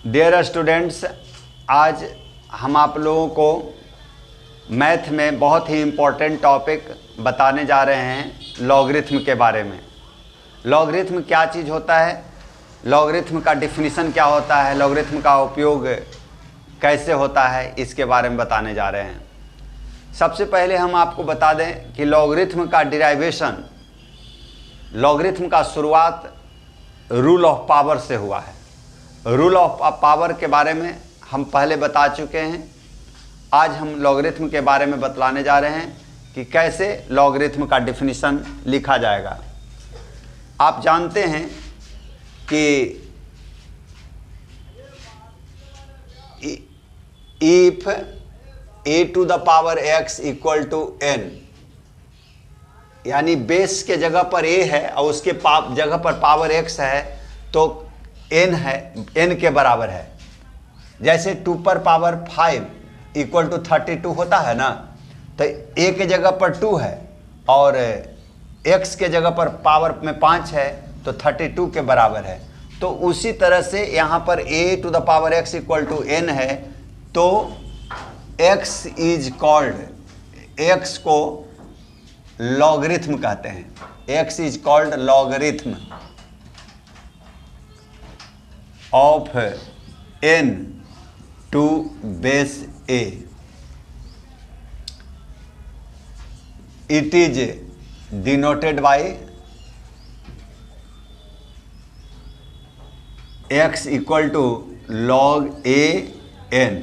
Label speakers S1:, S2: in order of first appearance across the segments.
S1: Dear students, आज हम आप लोगों को मैथ में बहुत ही इम्पोर्टेंट टॉपिक बताने जा रहे हैं लॉगरिथम के बारे में। लॉगरिथम क्या चीज़ होता है, लॉगरिथम का डिफिनीशन क्या होता है, लॉगरिथम का उपयोग कैसे होता है, इसके बारे में बताने जा रहे हैं। सबसे पहले हम आपको बता दें कि लॉगरिथम का डिराइवेशन, लॉगरिथम का शुरुआत रूल ऑफ पावर से हुआ है। रूल ऑफ पावर के बारे में हम पहले बता चुके हैं। आज हम लॉगरिथम के बारे में बतलाने जा रहे हैं कि कैसे लॉगरिथम का डिफिनीशन लिखा जाएगा। आप जानते हैं कि if a to the power x equal to n, यानी बेस के जगह पर a है और उसके जगह पर पावर x है तो n है, n के बराबर है। जैसे 2 पर पावर 5 इक्वल टू 32 होता है ना, तो a के जगह पर 2 है और x के जगह पर पावर में 5 है तो 32 के बराबर है। तो उसी तरह से यहाँ पर a to the power x equal to n है, तो x इज कॉल्ड, x को लॉगरिथम कहते हैं। x is called logarithm of n to base a। It is denoted by x equal to log a n।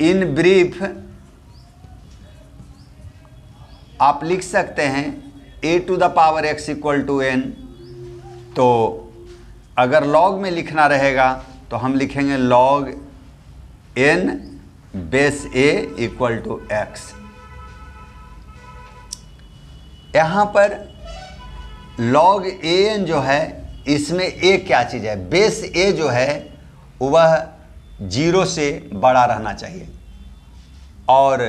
S1: In brief आप लिख सकते हैं a to the power x equal to n। तो अगर log में लिखना रहेगा तो हम लिखेंगे log n base a equal to x। यहाँ पर log an जो है, इसमें a क्या चीज़ है, बेस a जो है वह 0 से बड़ा रहना चाहिए और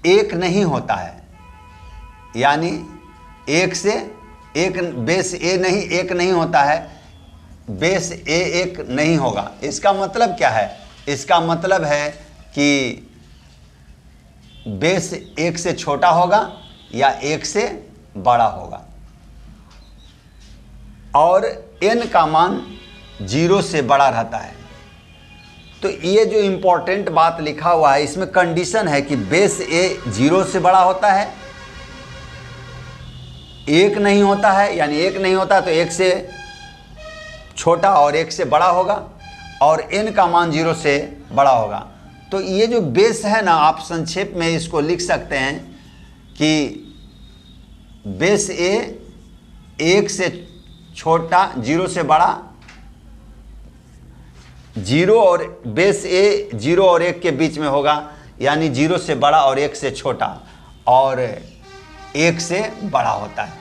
S1: 1 नहीं होता है, यानी 1 से 1 बेस a नहीं, 1 नहीं होता है, बेस a 1 नहीं होगा। इसका मतलब क्या है, इसका मतलब है कि बेस 1 से छोटा होगा या 1 से बड़ा होगा और n का मान 0 से बड़ा रहता है। तो ये जो इंपॉर्टेंट बात लिखा हुआ है, इसमें कंडीशन है कि बेस a 0 से बड़ा होता है, 1 नहीं होता है, यानी 1 नहीं होता तो 1 से छोटा और 1 से बड़ा होगा और n का मान 0 से बड़ा होगा। तो ये जो बेस है ना, आप संक्षेप में इसको लिख सकते हैं कि बेस a 1 से छोटा, 0 से बड़ा, 0 और बेस a 0 और 1 के बीच में होगा, यानी 0 से बड़ा और 1 से छोटा और 1 से बड़ा होता है।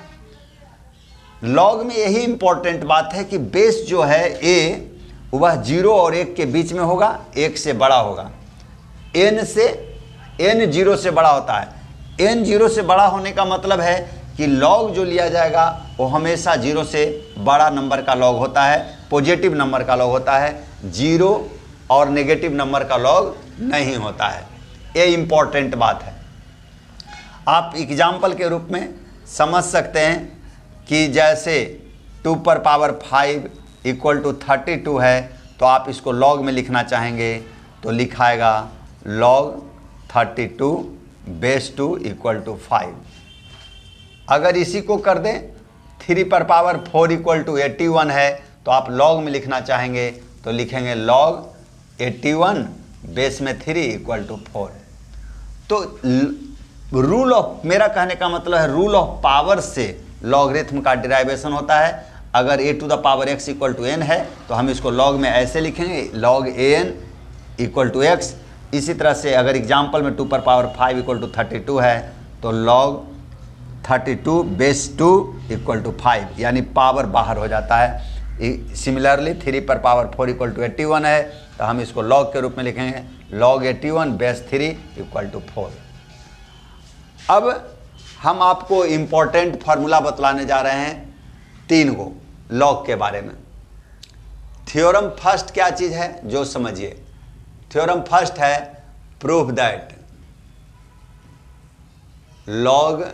S1: लॉग में यही इंपॉर्टेंट बात है कि बेस जो है a वह 0 और 1 के बीच में होगा, 1 से बड़ा होगा। n 0 से बड़ा होता है। n 0 से बड़ा होने का मतलब है कि लॉग जो लिया जाएगा वो हमेशा 0 से बड़ा नंबर का लॉग होता है, पॉजिटिव नंबर का लॉग होता है, 0 और नेगेटिव नंबर का लॉग नहीं होता है। ये इंपॉर्टेंट बात है। आप एग्जाम्पल के रूप में समझ सकते हैं कि जैसे 2 पर पावर 5 इक्वल टू 32 है, तो आप इसको लॉग में लिखना चाहेंगे तो लिखाएगा log 32 बेस 2 इक्वल टू 5। अगर इसी को कर दें 3 पर पावर 4 इक्वल टू 81 है, तो आप लॉग में लिखना चाहेंगे तो लिखेंगे log 81 बेस में 3 इक्वल टू 4। तो रूल ऑफ, मेरा कहने का मतलब है रूल ऑफ पावर से लॉगरिथम का डिराइवेशन होता है। अगर a to the power x equal to n है तो हम इसको लॉग में ऐसे लिखेंगे log an equal to x। इसी तरह से अगर एग्जाम्पल में 2 पर पावर 5 इक्वल टू 32 है तो log 32 बेस 2 इक्वल टू 5, यानी पावर बाहर हो जाता है। सिमिलरली 3 पर पावर 4 इक्वल टू 81 है तो हम इसको लॉग के रूप में लिखेंगे log 81 बेस 3 इक्वल टू 4। अब हम आपको इम्पोर्टेंट फार्मूला बतलाने जा रहे हैं 3 गो। लॉग के बारे में। थ्योरम फर्स्ट क्या चीज है जो समझिए। थ्योरम फर्स्ट है proof that log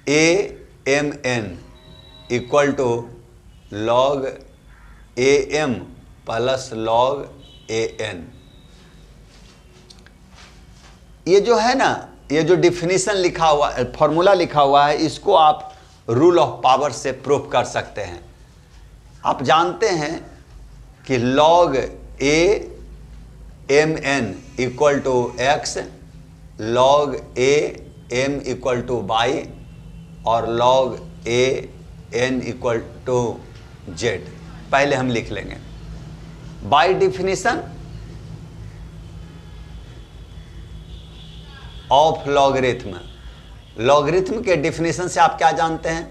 S1: A M N equal to log A M plus log A N. ये जो है ना, ये जो डिफिनीशन लिखा हुआ, फॉर्मूला लिखा हुआ है, इसको आप रूल ऑफ पावर से प्रूफ कर सकते हैं। आप जानते हैं कि log A M N equal to x, log A m equal to y और log A n equal to z. पहले हम लिख लेंगे by definition of logarithm. Logarithm के डिफिनीशन से आप क्या जानते हैं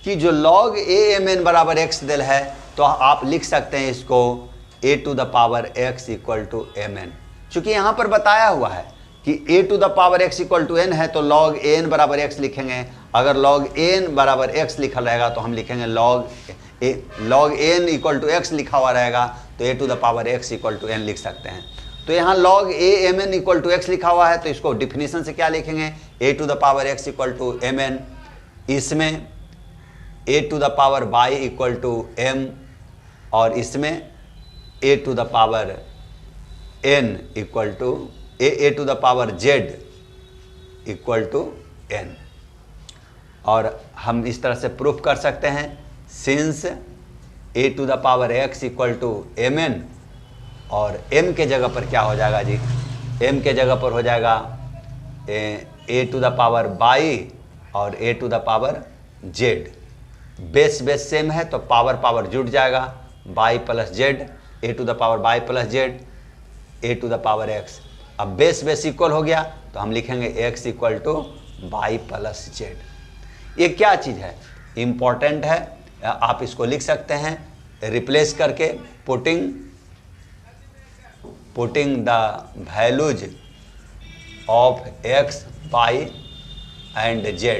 S1: कि जो लॉग ए एम एन बराबर एक्स दिल है, तो आप लिख सकते हैं इसको a to the power x equal to m n. चूंकि यहां पर बताया हुआ है कि a to the power x equal to n है, तो लॉग ए एन बराबर एक्स लिखेंगे। अगर लॉग ए एन बराबर एक्स लिखा रहेगा तो हम लिखेंगे log A n equal to x लिखा हुआ रहेगा, तो a to the power x equal to n लिख सकते हैं। तो यहाँ log A M N equal to x लिखा हुआ है, तो इसको डिफिनीशन से क्या लिखेंगे, a to the power x equal to m n. इसमें a to the power y equal to m और इसमें a to the power n equal to a to the power z equal to n. और हम इस तरह से proof कर सकते हैं since a to the power x equal to m n, और m के जगह पर क्या हो जाएगा जी, m के जगह पर हो जाएगा a to the power y और a to the power z। Base same है तो पावर जुड़ जाएगा, y plus Z, a to the power y plus Z, a to the power x। अब बेस इक्वल हो गया तो हम लिखेंगे x equal to y plus Z. ये क्या चीज़ है, इम्पॉर्टेंट है, आप इसको लिख सकते हैं रिप्लेस करके putting the values of x, y and z,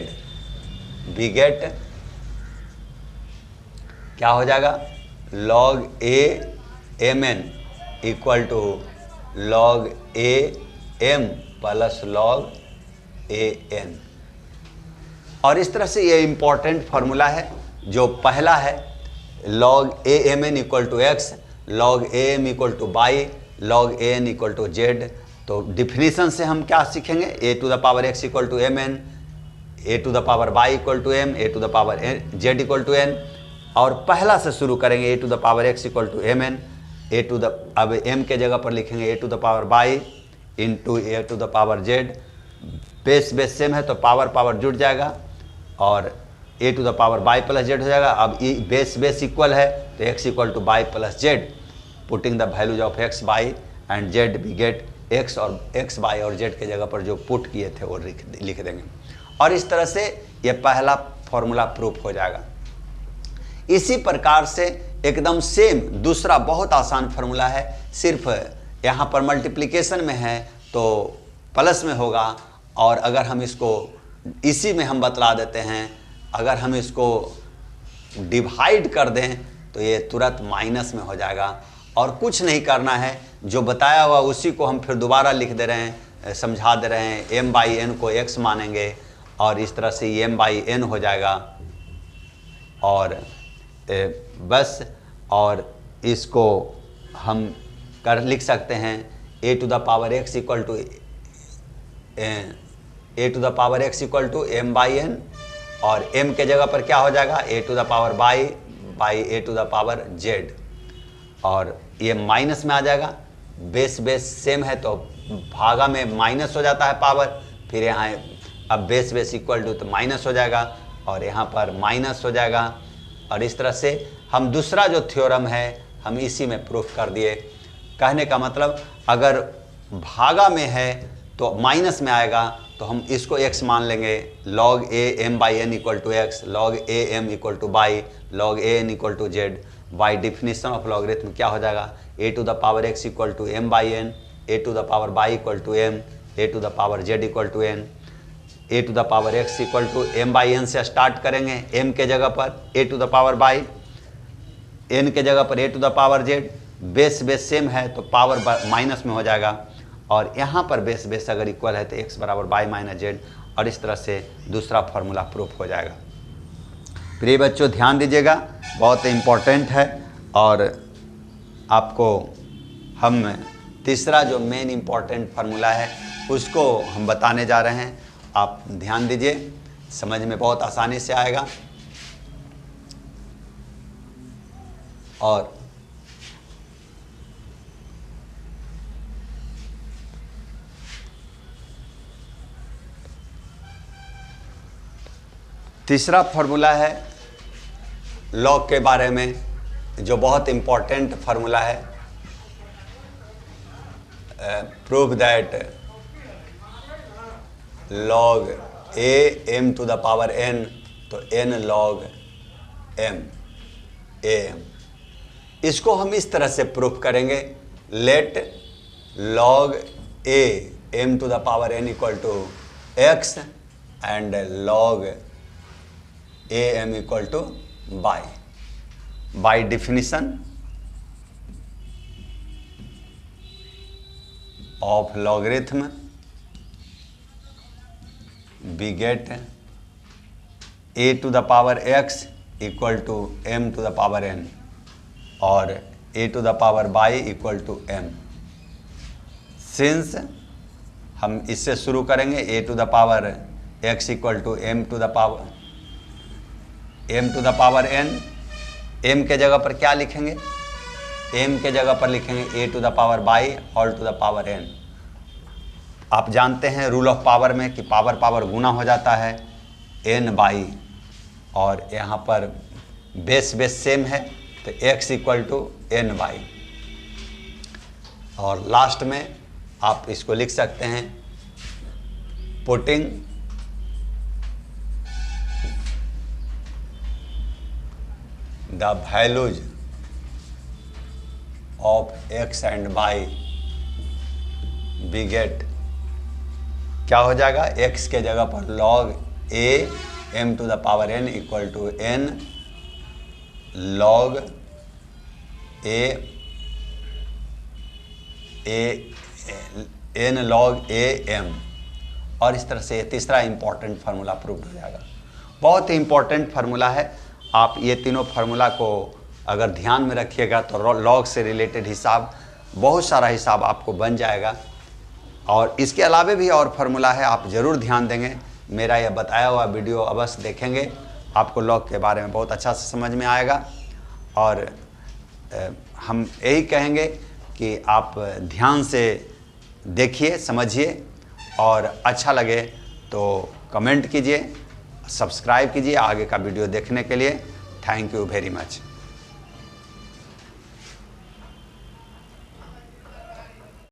S1: we get क्या हो जाएगा, log a m n equal to log a m plus log a n। और इस तरह से ये इंपॉर्टेंट फार्मूला है। जो पहला है log a m n equal to x, log a m equal to y, log a n equal to z. तो डिफिनीशन से हम क्या सीखेंगे, a to the power x equal to m n, a to the power y equal to m, a to the power z equal to n. और पहला से शुरू करेंगे a to the power x equal to m n, a to the, अब m के जगह पर लिखेंगे a to the power y into a to the power z. Base same है तो पावर जुड़ जाएगा और a to the power y plus z हो जाएगा। अब ये बेस इक्वल है तो x equal to y plus z. Putting the values of x y and z we get x, और एक्स वाई और जेड के जगह पर जो पुट किए थे वो लिख देंगे। और इस तरह से ये पहला फॉर्मूला प्रूफ हो जाएगा। इसी प्रकार से एकदम सेम दूसरा बहुत आसान फार्मूला है, सिर्फ यहाँ पर मल्टीप्लिकेशन में है तो प्लस में होगा, और अगर हम इसको इसी में हम बतला देते हैं, अगर हम इसको डिवाइड कर दें तो ये तुरंत माइनस में हो जाएगा। और कुछ नहीं करना है, जो बताया हुआ उसी को हम फिर दोबारा लिख दे रहे हैं, समझा दे रहे हैं। m बाई एन को x मानेंगे और इस तरह से m बाई एन हो जाएगा और बस। और इसको हम लिख सकते हैं a to the power x equal to a to the power x equal to m by N, और m के जगह पर क्या हो जाएगा, a to the power y by a to the power z। और ये माइनस में आ जाएगा, बेस सेम है तो भागा में माइनस हो जाता है पावर, फिर यहाँ अब बेस इक्वल टू तो माइनस हो जाएगा और यहाँ पर माइनस हो जाएगा। और इस तरह से हम दूसरा जो थ्योरम है हम इसी में प्रूफ कर दिए। कहने का मतलब अगर भागा में है तो माइनस में आएगा तो हम इसको x मान लेंगे, log a m by N equal to x, log a m equal to Y, log a n equal to Z. By definition of logarithm क्या हो जाएगा, a to the power x equal to m by N, a to the power y equal to m, a to the power z equal to n। A to the power x equal to M by N से start करेंगे, M के जगह पर a to the power y, n के जगह पर a to the power z. Base same है तो पावर माइनस में हो जाएगा, और यहाँ पर बेस अगर इक्वल है तो एक्स बराबर बाई माइनस जेड, और इस तरह से दूसरा फॉर्मूला प्रूफ हो जाएगा। प्रिय बच्चों ध्यान दीजिएगा, बहुत इम्पोर्टेंट है, और आपको हम तीसरा जो मेन इम्पोर्टेंट फार्मूला है उसको हम बताने जा रहे हैं। आप ध्यान दीजिए, समझ में बहुत आसानी से आएगा। और तीसरा फार्मूला है लॉग के बारे में, जो बहुत इम्पोर्टेंट फार्मूला है। Prove that log A m to the power n, तो n log m a m, इसको हम इस तरह से प्रूफ करेंगे। Let log A m to the power n equal to x and log A m equal to y definition of logarithm we get a to the power x equal to m to the power n और a to the power y equal to m। since हम इससे शुरू करेंगे a to the power x equal to m to the power n, m के जगह पर क्या लिखेंगे, m के जगह पर लिखेंगे a to the power y all to the power n। आप जानते हैं रूल ऑफ पावर में कि पावर गुना हो जाता है n बाई, और यहाँ पर बेस सेम है तो x equal to n by, और लास्ट में आप इसको लिख सकते हैं putting the values of x and y we get, क्या हो जाएगा, x के जगह पर log a m to the power n equal to n log n log a m, और इस तरह से तीसरा इंपॉर्टेंट फार्मूला प्रूव हो जाएगा। बहुत ही इंपॉर्टेंट फार्मूला है। आप ये तीनों फार्मूला को अगर ध्यान में रखिएगा तो लॉग से रिलेटेड हिसाब, बहुत सारा हिसाब आपको बन जाएगा। और इसके अलावे भी और फार्मूला है, आप ज़रूर ध्यान देंगे, मेरा यह बताया हुआ वीडियो अवश्य देखेंगे, आपको लॉग के बारे में बहुत अच्छा से समझ में आएगा। और हम यही कहेंगे कि आप ध्यान से देखिए, समझिए, और अच्छा लगे तो कमेंट कीजिए, सब्सक्राइब कीजिए आगे का वीडियो देखने के लिए। Thank you very much.